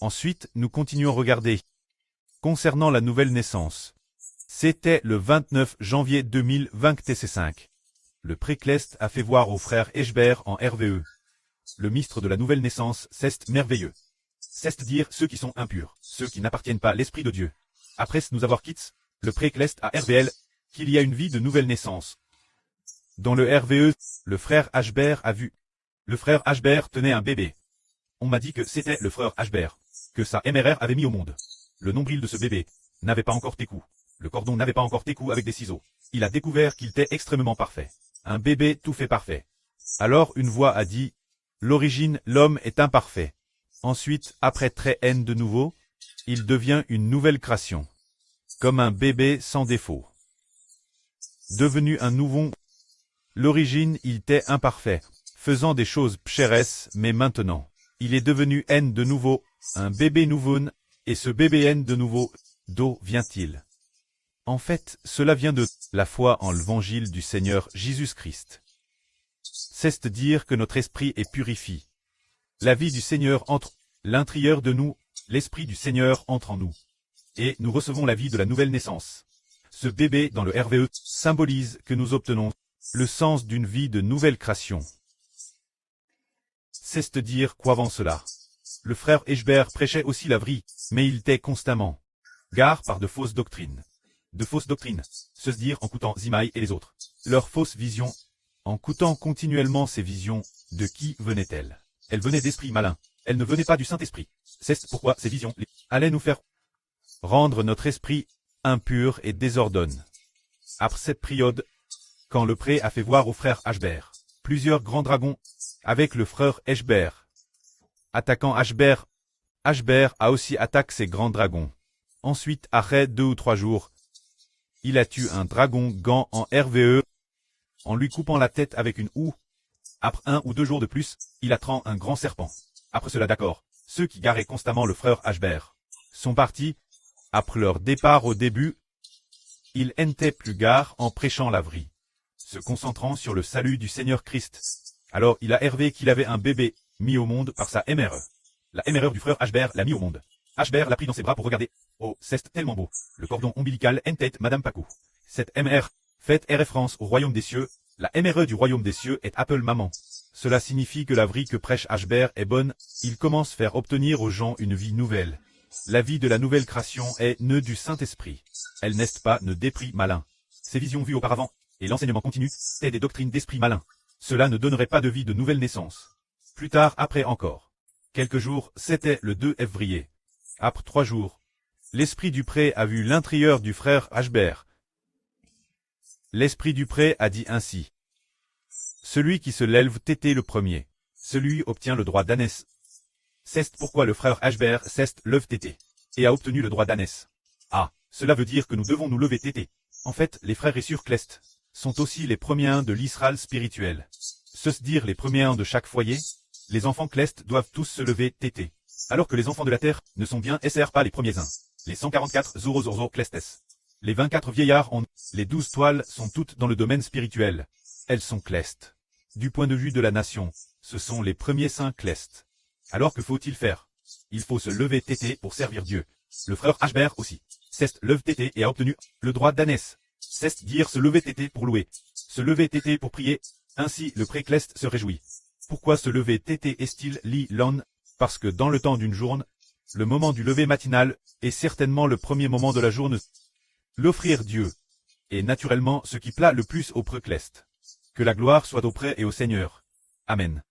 Ensuite, nous continuons à regarder. Concernant la nouvelle naissance. C'était le 29 janvier 2020 TC5. Le précleste a fait voir au frère Eshbert en RVE. Le mystre de la nouvelle naissance, c'est merveilleux. C'est dire ceux qui sont impurs, ceux qui n'appartiennent pas à l'Esprit de Dieu. Après nous avoir quittés, le précleste a RVL, qu'il y a une vie de nouvelle naissance. Dans le RVE, le frère Ashbert a vu. Le frère Ashbert tenait un bébé. On m'a dit que c'était le frère Ashbert, que sa MRR avait mis au monde. Le nombril de ce bébé n'avait pas encore técou. Le cordon n'avait pas encore técou avec des ciseaux. Il a découvert qu'il était extrêmement parfait. Un bébé tout fait parfait. Alors une voix a dit, l'origine, l'homme est imparfait. Ensuite, après très haine de nouveau, il devient une nouvelle création. Comme un bébé sans défaut. Devenu un nouveau. L'origine, il était imparfait, faisant des choses pcheresses, mais maintenant, il est devenu haine de nouveau, un bébé nouveau, et ce bébé haine de nouveau, d'où vient-il? En fait, cela vient de la foi en l'évangile du Seigneur Jésus-Christ. C'est dire que notre esprit est purifié. La vie du Seigneur entre l'intérieur de nous, l'esprit du Seigneur entre en nous. Et nous recevons la vie de la nouvelle naissance. Ce bébé dans le RVE symbolise que nous obtenons le sens d'une vie de nouvelle création. C'est dire qu'avant cela, le frère Eshbert prêchait aussi la vraie, mais il était constamment gare par de fausses doctrines. De fausses doctrines, se dire en coûtant Zimaï et les autres. Leurs fausses visions, en coûtant continuellement ces visions, de qui venaient-elles? Elles venaient d'esprits malins. Elles ne venaient pas du Saint-Esprit. C'est pourquoi ces visions allaient nous faire rendre notre esprit impur et désordonne. Après cette période, quand le pré a fait voir au frère Ashbert plusieurs grands dragons, avec le frère Eshbert. Attaquant Ashbert, Ashbert a aussi attaqué ces grands dragons. Ensuite, après 2 ou 3 jours, il a tué un dragon gant en RVE, en lui coupant la tête avec une houe. Après 1 ou 2 jours de plus, il attrant un grand serpent. Après cela d'accord, ceux qui garaient constamment le frère Ashbert sont partis. Après leur départ au début, ils n'étaient plus gare en prêchant la vraie, se concentrant sur le salut du Seigneur Christ. Alors il a hervé qu'il avait un bébé, mis au monde par sa MRE. La MRE du frère Ashbert l'a mis au monde. Ashbert l'a pris dans ses bras pour regarder. Oh, c'est tellement beau. Le cordon ombilical en tête Madame Pacou. Cette MR fait référence au royaume des cieux. La MRE du royaume des cieux est Apple Maman. Cela signifie que la vraie que prêche Ashbert est bonne. Il commence à faire obtenir aux gens une vie nouvelle. La vie de la nouvelle création est nœud du Saint-Esprit. Elle n'est pas ne d'esprit malin. Ces visions vues auparavant, et l'enseignement continu, est des doctrines d'esprit malin. Cela ne donnerait pas de vie de nouvelle naissance. Plus tard, après encore. Quelques jours, c'était le 2 février. Après 3 jours, l'esprit du pré a vu l'intérieur du frère Ashbert. L'esprit du pré a dit ainsi. Celui qui se lève tété le premier, celui obtient le droit d'ânesse. C'est pourquoi le frère Ashbert s'est lève tété, et a obtenu le droit d'ânesse. Ah, cela veut dire que nous devons nous lever tété. En fait, les frères et sœurs Clest sont aussi les premiers de l'Israël spirituel. Se dire les premiers de chaque foyer, les enfants Clest doivent tous se lever tété. Alors que les enfants de la terre ne sont bien SR pas les premiers uns. Les 144 Zorozorzo Clestes. Les 24 vieillards ont, les 12 toiles sont toutes dans le domaine spirituel. Elles sont Clest. Du point de vue de la nation, ce sont les premiers saints Clest. Alors que faut-il faire? Il faut se lever tété pour servir Dieu. Le frère Ashbert aussi. C'est lève tété et a obtenu le droit d'ânesse. C'est dire se lever tété pour louer. Se lever tété pour prier. Ainsi le précleste se réjouit. Pourquoi se lever tété est-il li l'on? Parce que dans le temps d'une journée, le moment du lever matinal est certainement le premier moment de la journée. L'offrir Dieu est naturellement ce qui plaît le plus au précleste. Que la gloire soit auprès et au Seigneur. Amen.